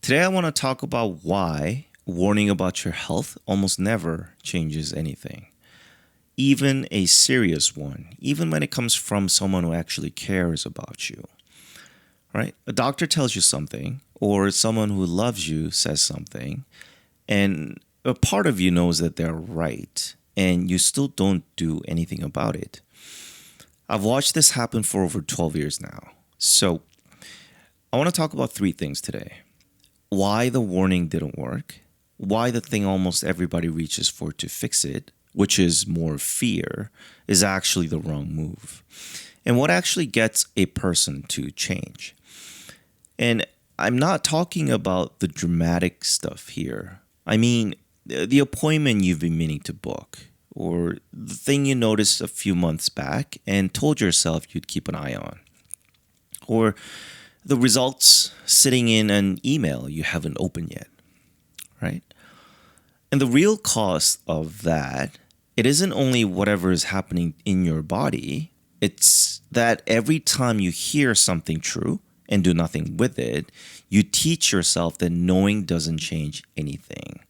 Today, I want to talk about why warning about your health almost never changes anything, even a serious one, even when it comes from someone who actually cares about you, right? A doctor tells you something, or someone who loves you says something, and a part of you knows that they're right, and you still don't do anything about it. I've watched this happen for over 12 years now. So, I want to talk about three things today: why the warning didn't work, why the thing almost everybody reaches for to fix it, which is more fear, is actually the wrong move, and what actually gets a person to change. And I'm not talking about the dramatic stuff here. I mean, the appointment you've been meaning to book, or the thing you noticed a few months back and told yourself you'd keep an eye on, or the results sitting in an email you haven't opened yet, right? And the real cost of that, it isn't only whatever is happening in your body, it's that every time you hear something true and do nothing with it, you teach yourself that knowing doesn't change anything,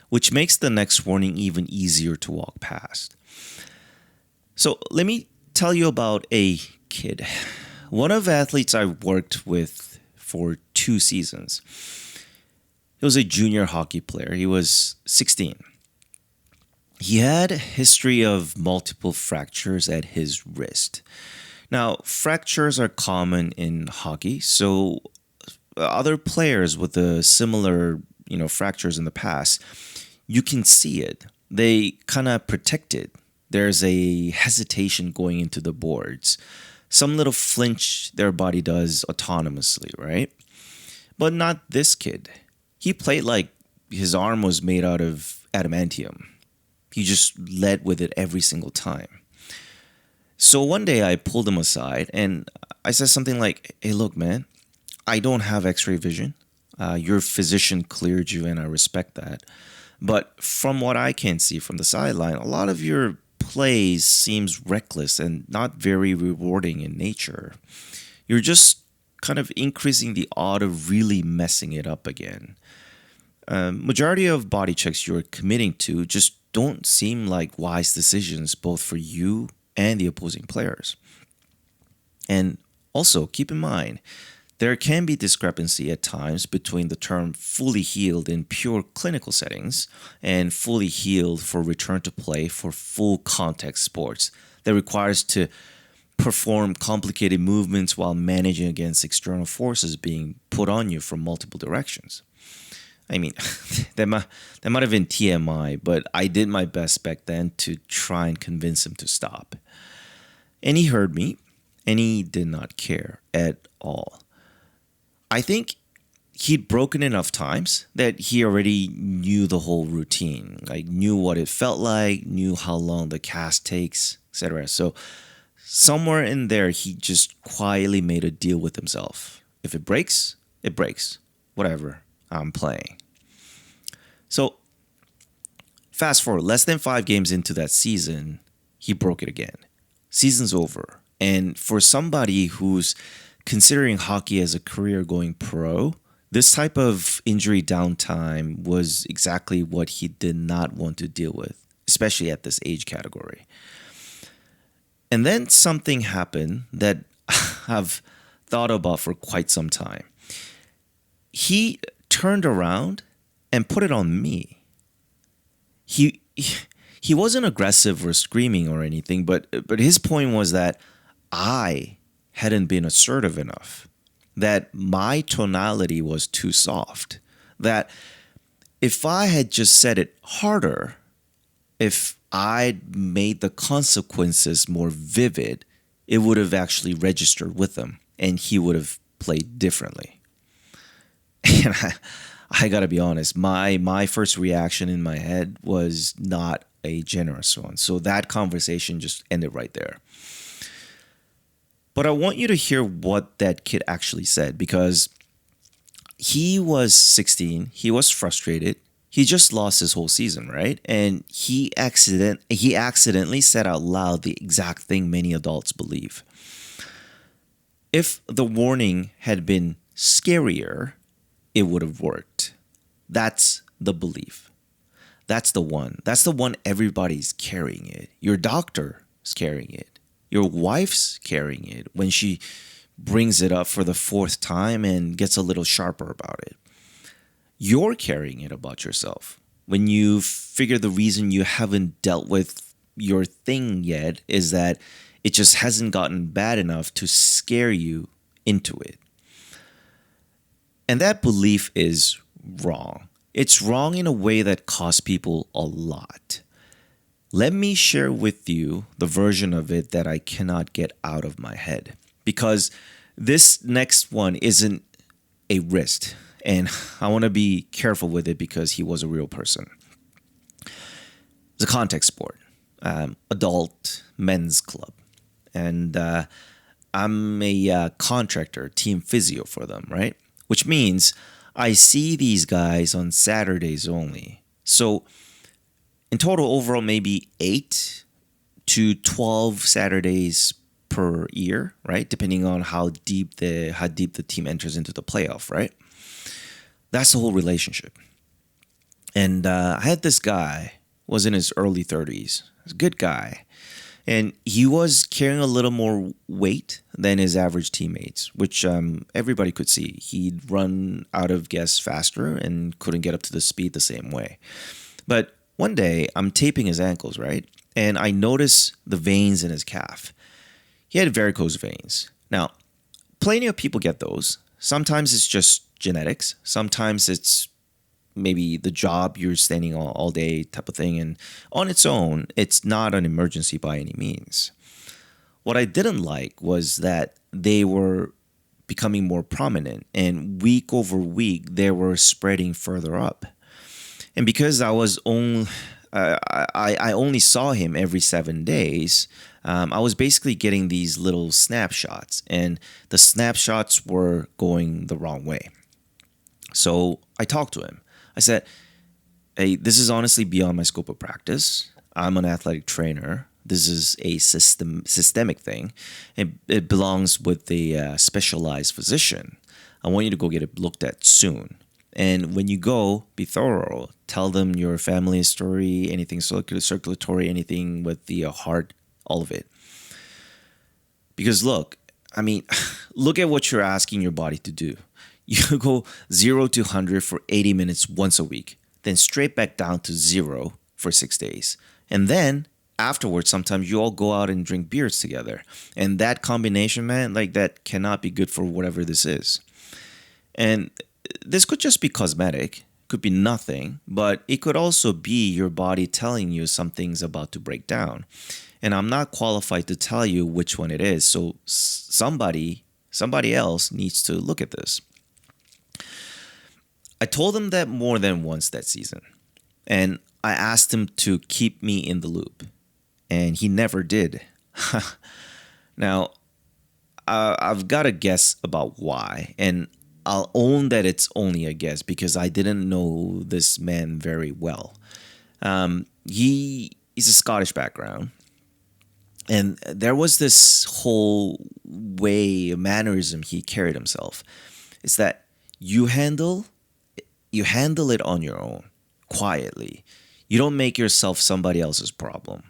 which makes the next warning even easier to walk past. So let me tell you about a kid. One of the athletes I worked with for 2 seasons. He was a junior hockey player. He was 16. He had a history of multiple fractures at his wrist. Now, fractures are common in hockey, so other players with a similar, fractures in the past, you can see it. They kind of protect it. There's a hesitation going into the boards. Some little flinch their body does autonomously, right? But not this kid. He played like his arm was made out of adamantium. He just led with it every single time. So one day I pulled him aside and I said something like, "Hey, look, man, I don't have x-ray vision. Your physician cleared you and I respect that. But from what I can see from the sideline, a lot of your plays seems reckless and not very rewarding in nature. You're just kind of increasing the odd of really messing it up again. Majority of body checks you're committing to just don't seem like wise decisions both for you and the opposing players. And also keep in mind, there can be discrepancy at times between the term fully healed in pure clinical settings and fully healed for return to play for full contact sports that requires to perform complicated movements while managing against external forces being put on you from multiple directions." I mean, that might have been TMI, but I did my best back then to try and convince him to stop. And he heard me, and he did not care at all. I think he'd broken enough times that he already knew the whole routine, like knew what it felt like, knew how long the cast takes, etc. So somewhere in there, he just quietly made a deal with himself. If it breaks, it breaks. Whatever, I'm playing. So fast forward, less than 5 games into that season, he broke it again. Season's over. And for somebody who's considering hockey as a career going pro, this type of injury downtime was exactly what he did not want to deal with, especially at this age category. And then something happened that I've thought about for quite some time. He turned around and put it on me. He wasn't aggressive or screaming or anything, but his point was that I hadn't been assertive enough, that my tonality was too soft, that if I had just said it harder, if I'd made the consequences more vivid, it would have actually registered with him and he would have played differently. And I gotta be honest, my first reaction in my head was not a generous one. So that conversation just ended right there. But I want you to hear what that kid actually said, because he was 16. He was frustrated. He just lost his whole season, right? And he accidentally said out loud the exact thing many adults believe. If the warning had been scarier, it would have worked. That's the belief. That's the one. That's the one everybody's carrying it. Your doctor is carrying it. Your wife's carrying it when she brings it up for the fourth time and gets a little sharper about it. You're carrying it about yourself. When you figure the reason you haven't dealt with your thing yet is that it just hasn't gotten bad enough to scare you into it. And that belief is wrong. It's wrong in a way that costs people a lot. Let me share with you the version of it that I cannot get out of my head. Because this next one isn't a wrist. And I want to be careful with it because he was a real person. It's a contact sport, adult men's club. And I'm a contractor, team physio for them, right? Which means I see these guys on Saturdays only. So in total, overall, maybe 8 to 12 Saturdays per year, right? Depending on how deep the team enters into the playoff, right? That's the whole relationship. And I had this guy, was in his early 30s. He's a good guy. And he was carrying a little more weight than his average teammates, which everybody could see. He'd run out of gas faster and couldn't get up to the speed the same way. But one day, I'm taping his ankles, right? And I notice the veins in his calf. He had varicose veins. Now, plenty of people get those. Sometimes it's just genetics. Sometimes it's maybe the job you're standing all day type of thing. And on its own, it's not an emergency by any means. What I didn't like was that they were becoming more prominent, and week over week, they were spreading further up. And because I only saw him every 7 days, I was basically getting these little snapshots, and the snapshots were going the wrong way. So I talked to him. I said, hey, this is honestly beyond my scope of practice. I'm an athletic trainer. This is a systemic thing. It belongs with a specialized physician. I want you to go get it looked at soon. And when you go, be thorough. Tell them your family history, anything circulatory, anything with the heart, all of it. Because look at what you're asking your body to do. You go 0 to 100 for 80 minutes once a week, then straight back down to 0 for 6 days. And then afterwards, sometimes you all go out and drink beers together. And that combination, man, like that cannot be good for whatever this is. And this could just be cosmetic, could be nothing, but it could also be your body telling you something's about to break down. And I'm not qualified to tell you which one it is. So somebody else needs to look at this. I told him that more than once that season. And I asked him to keep me in the loop. And he never did. Now, I've got a guess about why. And I'll own that it's only a guess because I didn't know this man very well. He's a Scottish background. And there was this whole way, mannerism he carried himself. It's that you handle it on your own, quietly. You don't make yourself somebody else's problem.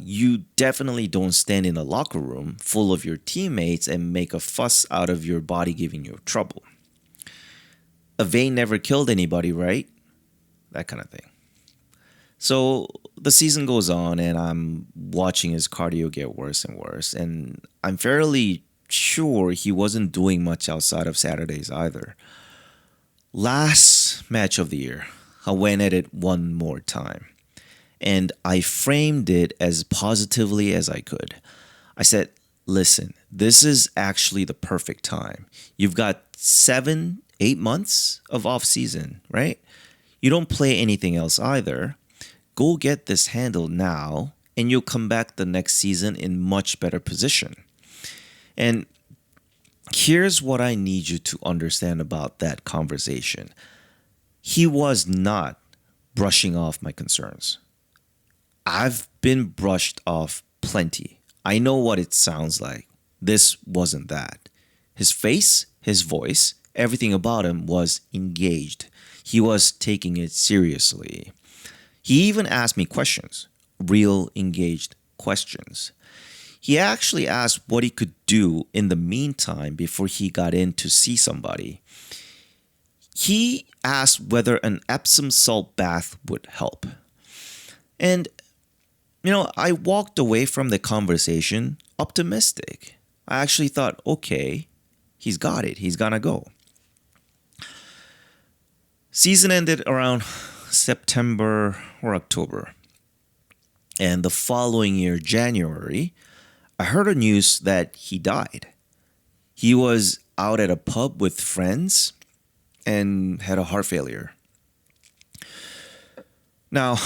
You definitely don't stand in a locker room full of your teammates and make a fuss out of your body giving you trouble. A vein never killed anybody, right? That kind of thing. So the season goes on and I'm watching his cardio get worse and worse. And I'm fairly sure he wasn't doing much outside of Saturdays either. Last match of the year, I went at it one more time. And I framed it as positively as I could. I said, listen, this is actually the perfect time. You've got 7, 8 months of off season, right? You don't play anything else either. Go get this handled now, and you'll come back the next season in much better position. And here's what I need you to understand about that conversation. He was not brushing off my concerns. I've been brushed off plenty. I know what it sounds like. This wasn't that. His face, his voice, Everything about him was engaged. He was taking it seriously. He even asked me questions, real engaged questions. He actually asked what he could do in the meantime before he got in to see somebody. He asked whether an Epsom salt bath would help. And, I walked away from the conversation optimistic. I actually thought, okay, he's got it. He's gonna go. Season ended around September or October. And the following year, January, I heard a news that he died. He was out at a pub with friends and had a heart failure. Now,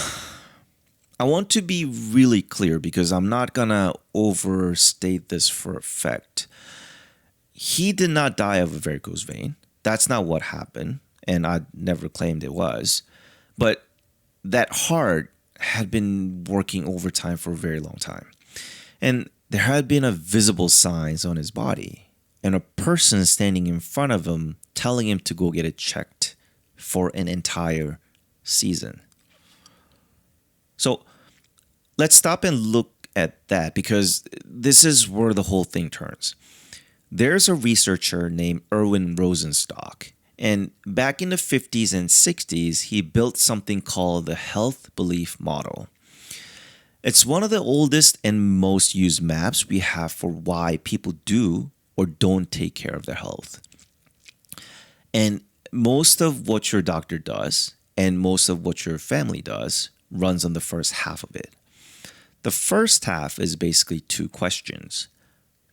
I want to be really clear because I'm not gonna overstate this for effect. He did not die of a varicose vein. That's not what happened, and I never claimed it was. But that heart had been working overtime for a very long time. And there had been a visible signs on his body and a person standing in front of him telling him to go get it checked for an entire season. So let's stop and look at that because this is where the whole thing turns. There's a researcher named Erwin Rosenstock. And back in the 50s and 60s, he built something called the health belief model. It's one of the oldest and most used maps we have for why people do or don't take care of their health. And most of what your doctor does and most of what your family does runs on the first half of it. The first half is basically two questions.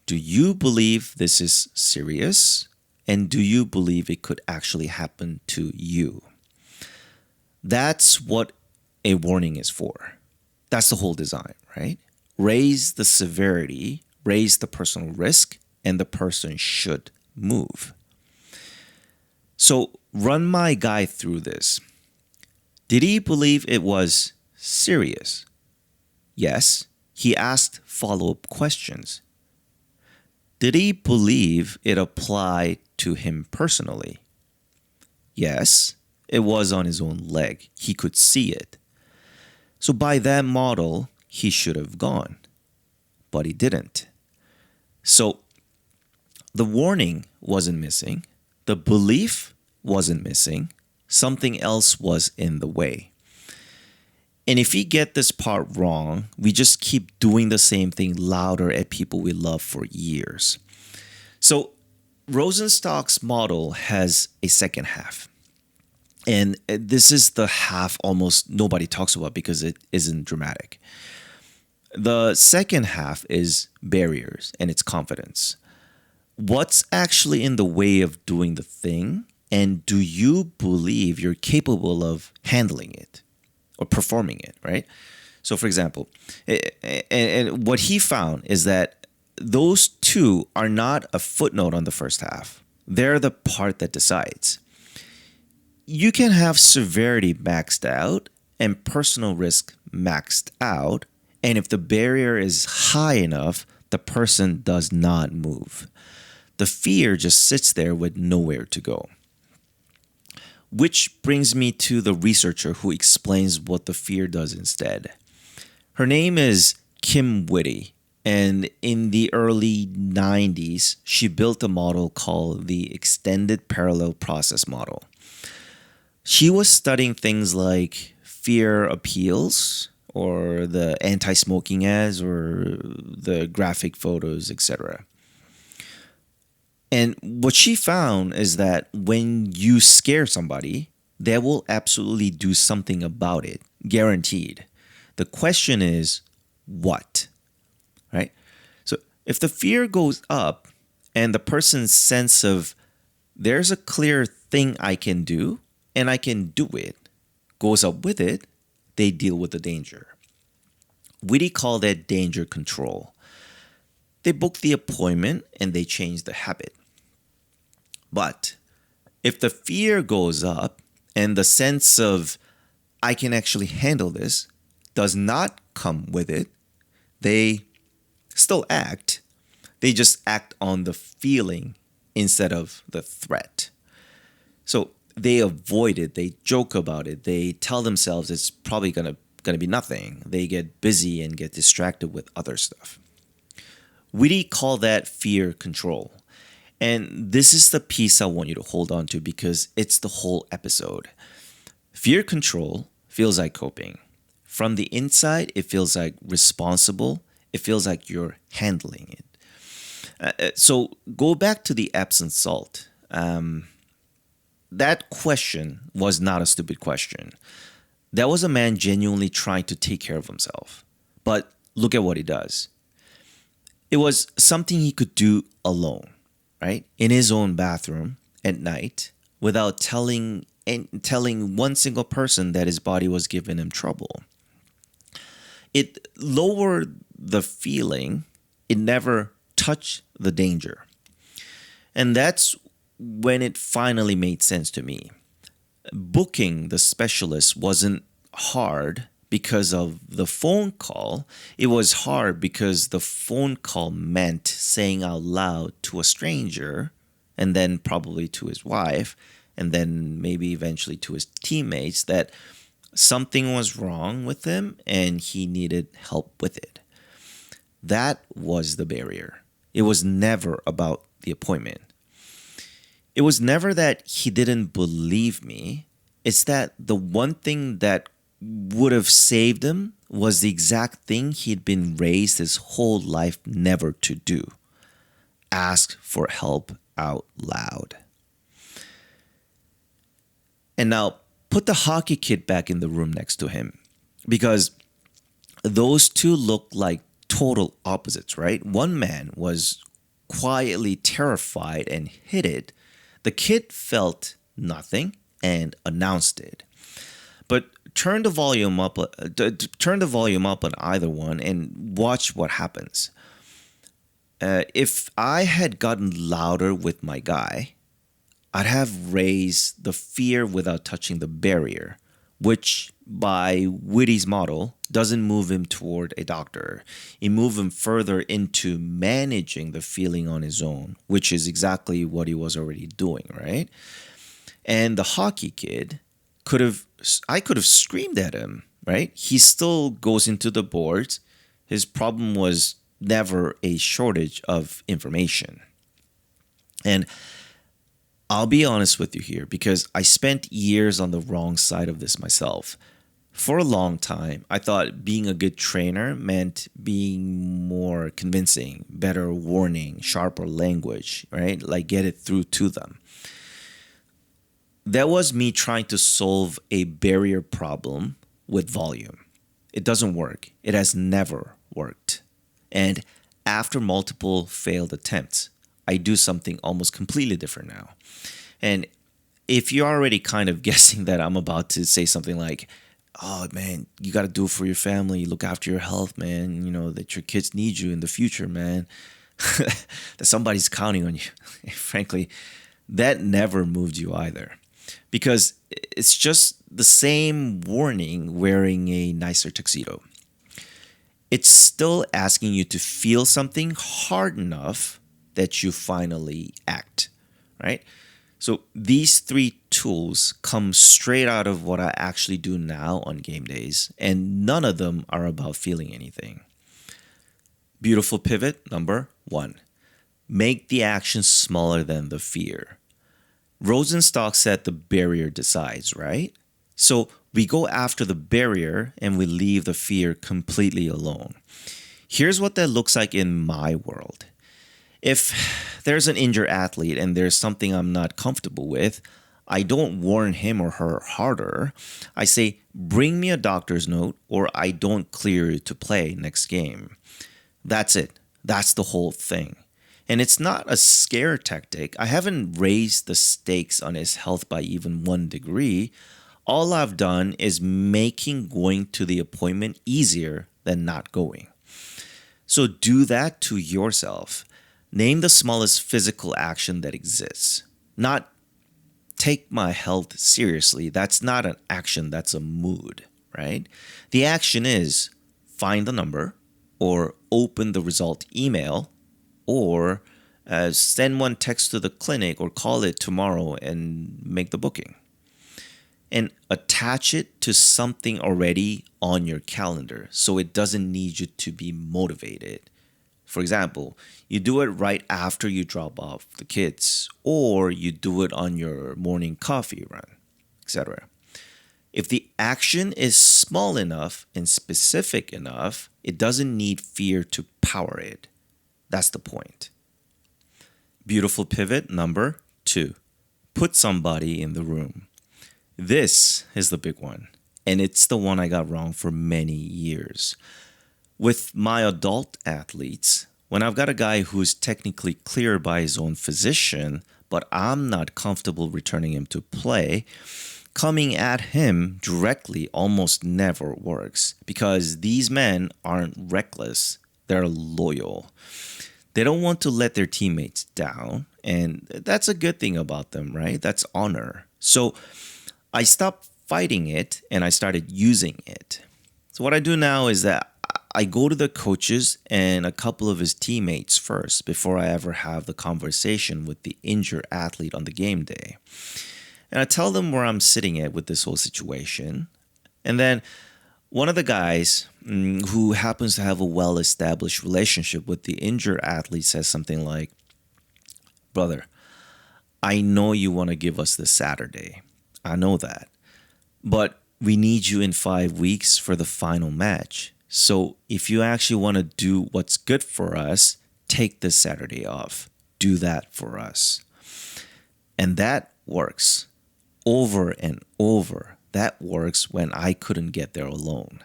Do you believe this is serious? And do you believe it could actually happen to you? That's what a warning is for. That's the whole design, right? Raise the severity, raise the personal risk, and the person should move. So run my guy through this. Did he believe it was serious? Yes. He asked follow-up questions. Did he believe it applied to him personally? Yes, it was on his own leg. He could see it. So by that model, he should have gone. But he didn't. So the warning wasn't missing. The belief wasn't missing. Something else was in the way. And if we get this part wrong, we just keep doing the same thing louder at people we love for years. So Rosenstock's model has a second half. And this is the half almost nobody talks about because it isn't dramatic. The second half is barriers and it's confidence. What's actually in the way of doing the thing? And do you believe you're capable of handling it or performing it, right? So for example, and what he found is that those two are not a footnote on the first half. They're the part that decides. You can have severity maxed out and personal risk maxed out. And if the barrier is high enough, the person does not move. The fear just sits there with nowhere to go. Which brings me to the researcher who explains what the fear does instead. Her name is Kim Witte, and in the early 90s, she built a model called the Extended Parallel Process Model. She was studying things like fear appeals, or the anti-smoking ads, or the graphic photos, etc. And what she found is that when you scare somebody, they will absolutely do something about it, guaranteed. The question is, what? Right? So if the fear goes up and the person's sense of there's a clear thing I can do and I can do it goes up with it, they deal with the danger. Witte called that danger control. They book the appointment and they change the habit. But if the fear goes up and the sense of I can actually handle this does not come with it, they still act. They just act on the feeling instead of the threat. So they avoid it, they joke about it, they tell themselves it's probably gonna be nothing. They get busy and get distracted with other stuff. Witte call that fear control. And this is the piece I want you to hold on to because it's the whole episode. Fear control feels like coping. From the inside, it feels like responsible. It feels like you're handling it. So go back to the Epsom salt. That question was not a stupid question. That was a man genuinely trying to take care of himself. But look at what he does. It was something he could do alone, right? In his own bathroom at night without telling one single person that his body was giving him trouble. It lowered the feeling. It never touched the danger. And that's when it finally made sense to me. Booking the specialist wasn't hard because of the phone call. It was hard because the phone call meant saying out loud to a stranger and then probably to his wife and then maybe eventually to his teammates that something was wrong with him and he needed help with it. That was the barrier. It was never about the appointment. It was never that he didn't believe me. It's that the one thing that would have saved him was the exact thing he'd been raised his whole life never to do. Ask for help out loud. And now put the hockey kid back in the room next to him because those two look like total opposites, right? One man was quietly terrified and hid it. The kid felt nothing and announced it. But turn the volume up on either one and watch what happens. If I had gotten louder with my guy, I'd have raised the fear without touching the barrier, which by Witte's model doesn't move him toward a doctor. It moves him further into managing the feeling on his own, which is exactly what he was already doing, right? And the hockey kid I could have screamed at him, right? He still goes into the boards. His problem was never a shortage of information. And I'll be honest with you here because I spent years on the wrong side of this myself. For a long time, I thought being a good trainer meant being more convincing, better warning, sharper language, right? Like get it through to them. That was me trying to solve a barrier problem with volume. It doesn't work. It has never worked. And after multiple failed attempts, I do something almost completely different now. And if you're already kind of guessing that I'm about to say something like, oh man, you got to do it for your family, look after your health, man, you know, that your kids need you in the future, man, that somebody's counting on you. Frankly, that never moved you either. Because it's just the same warning wearing a nicer tuxedo. It's still asking you to feel something hard enough that you finally act, right? So these three tools come straight out of what I actually do now on game days, and none of them are about feeling anything. Beautiful pivot number 1. Make the action smaller than the fear. Rosenstock said the barrier decides, right? So we go after the barrier and we leave the fear completely alone. Here's what that looks like in my world. If there's an injured athlete and there's something I'm not comfortable with, I don't warn him or her harder. I say, bring me a doctor's note or I don't clear you to play next game. That's it. That's the whole thing. And it's not a scare tactic. I haven't raised the stakes on his health by even 1 degree. All I've done is making going to the appointment easier than not going. So do that to yourself. Name the smallest physical action that exists. Not take my health seriously. That's not an action, that's a mood, right? The action is find the number or open the result email or Send one text to the clinic or call it tomorrow and make the booking. And attach it to something already on your calendar so it doesn't need you to be motivated. For example, you do it right after you drop off the kids, or you do it on your morning coffee run, etc. If the action is small enough and specific enough, it doesn't need fear to power it. That's the point. Beautiful pivot number 2. Put somebody in the room. This is the big one, and it's the one I got wrong for many years. With my adult athletes, when I've got a guy who's technically cleared by his own physician, but I'm not comfortable returning him to play, coming at him directly almost never works because these men aren't reckless, they're loyal. They don't want to let their teammates down, and that's a good thing about them, right? That's honor. So I stopped fighting it and I started using it. So what I do now is that I go to the coaches and a couple of his teammates first before I ever have the conversation with the injured athlete on the game day. And I tell them where I'm sitting at with this whole situation. And then one of the guys who happens to have a well-established relationship with the injured athlete says something like, "Brother, I know you want to give us this Saturday. I know that. But we need you in 5 weeks for the final match. So if you actually want to do what's good for us, take this Saturday off. Do that for us." And that works over and over. That works when I couldn't get there alone.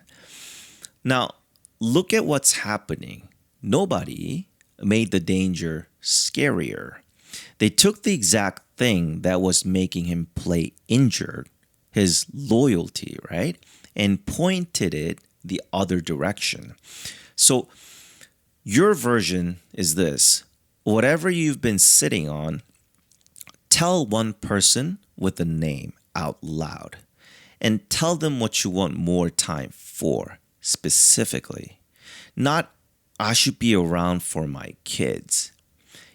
Now, look at what's happening. Nobody made the danger scarier. They took the exact thing that was making him play injured, his loyalty, right? And pointed it the other direction. So your version is this. Whatever you've been sitting on, tell one person with a name out loud and tell them what you want more time for specifically. Not, "I should be around for my kids."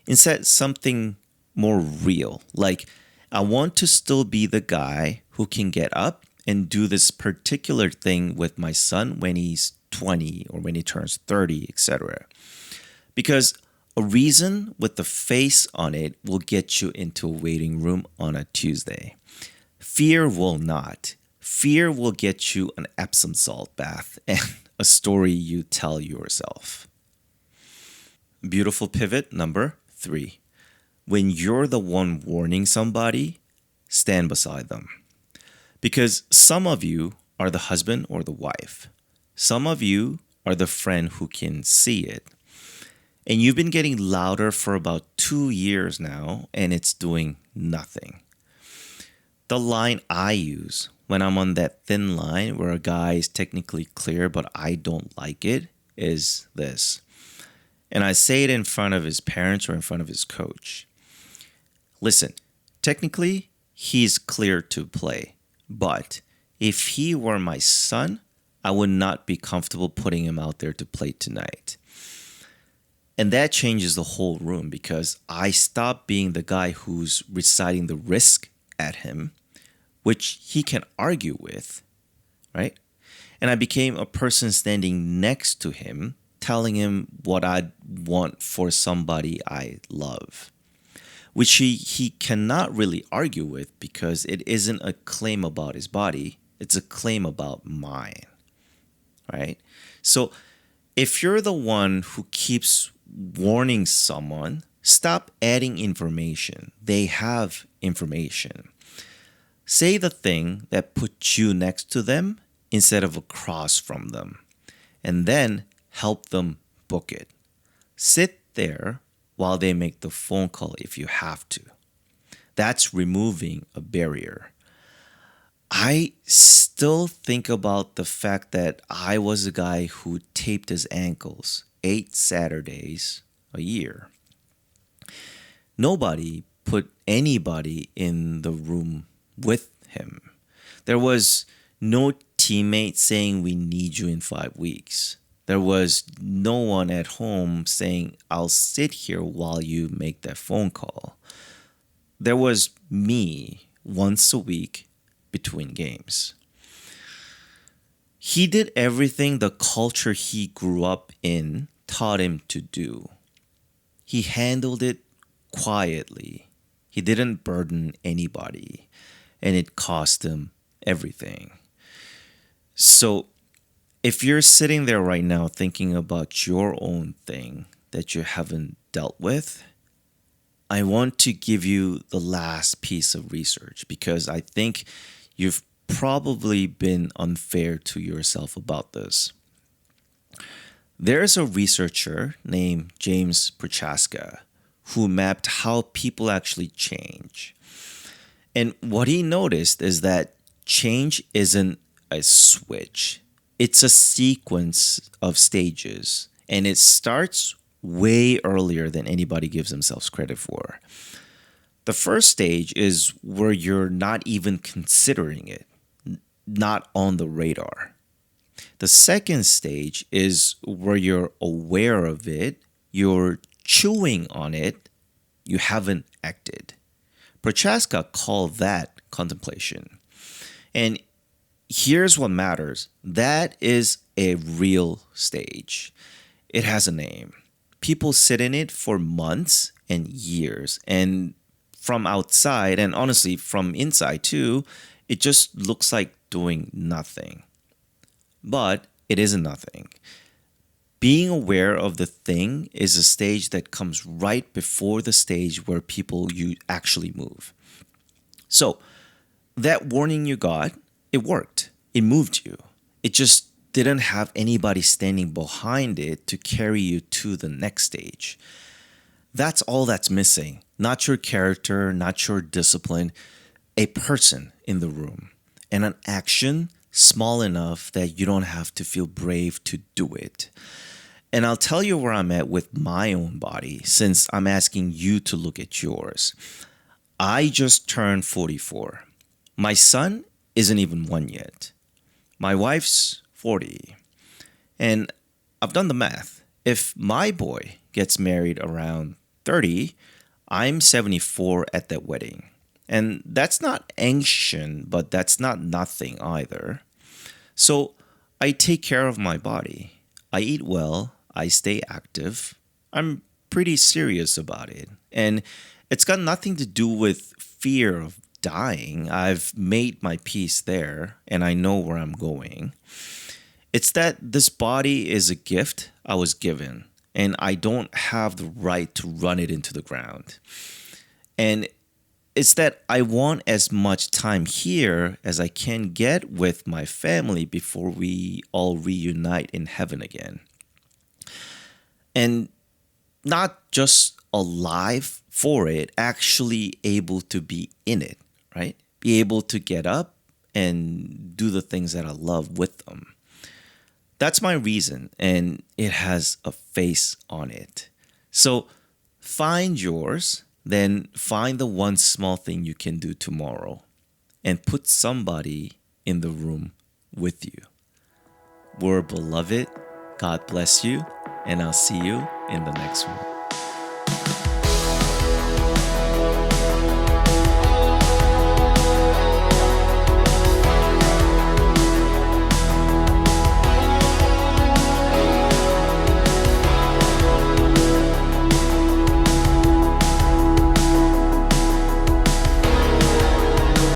Instead, something more real, like, "I want to still be the guy who can get up and do this particular thing with my son when he's 20 or when he turns 30, etc." Because a reason with the face on it will get you into a waiting room on a Tuesday. Fear will not. Fear will get you an Epsom salt bath and a story you tell yourself. Beautiful pivot number 3. When you're the one warning somebody, stand beside them. Because some of you are the husband or the wife. Some of you are the friend who can see it. And you've been getting louder for about 2 years now, and it's doing nothing. The line I use when I'm on that thin line where a guy is technically clear but I don't like it is this. And I say it in front of his parents or in front of his coach. "Listen, technically, he's clear to play. But if he were my son, I would not be comfortable putting him out there to play tonight." And that changes the whole room because I stop being the guy who's reciting the risk at him, which he can argue with, right? And I became a person standing next to him, telling him what I'd want for somebody I love, which he cannot really argue with because it isn't a claim about his body. It's a claim about mine, right? So if you're the one who keeps warning someone, stop adding information. They have information. Say the thing that puts you next to them instead of across from them, and then help them book it. Sit there while they make the phone call if you have to. That's removing a barrier. I still think about the fact that I was a guy who taped his ankles 8 Saturdays a year. Nobody put anybody in the room with him. There was no teammate saying we need you in 5 weeks. There was no one at home saying, I'll sit here while you make that phone call. There was me once a week between games. He did everything the culture he grew up in taught him to do. He handled it quietly. He didn't burden anybody, and it cost him everything. So, if you're sitting there right now thinking about your own thing that you haven't dealt with, I want to give you the last piece of research because I think you've probably been unfair to yourself about this. There's a researcher named James Prochaska who mapped how people actually change. And what he noticed is that change isn't a switch. It's a sequence of stages, and it starts way earlier than anybody gives themselves credit for. The first stage is where you're not even considering it, not on the radar. The second stage is where you're aware of it, you're chewing on it, you haven't acted. Prochaska called that contemplation. And here's what matters. That is a real stage. It has a name. People sit in it for months and years. And from outside, and honestly from inside too, it just looks like doing nothing. But it isn't nothing. Being aware of the thing is a stage that comes right before the stage where you actually move. So that warning you got, it worked. It moved you. It just didn't have anybody standing behind it to carry you to the next stage. That's all that's missing. Not your character, not your discipline, a person in the room and an action small enough that you don't have to feel brave to do it. And I'll tell you where I'm at with my own body since I'm asking you to look at yours. I just turned 44. My son isn't even 1 yet. My wife's 40. And I've done the math. If my boy gets married around 30, I'm 74 at that wedding. And that's not ancient, but that's not nothing either. So I take care of my body. I eat well. I stay active. I'm pretty serious about it. And it's got nothing to do with fear of dying. I've made my peace there and I know where I'm going. It's that this body is a gift I was given and I don't have the right to run it into the ground. And it's that I want as much time here as I can get with my family before we all reunite in heaven again. And not just alive for it, actually able to be in it, right? Be able to get up and do the things that I love with them. That's my reason, and it has a face on it. So find yours, then find the one small thing you can do tomorrow and put somebody in the room with you. We're beloved. God bless you, and I'll see you in the next one.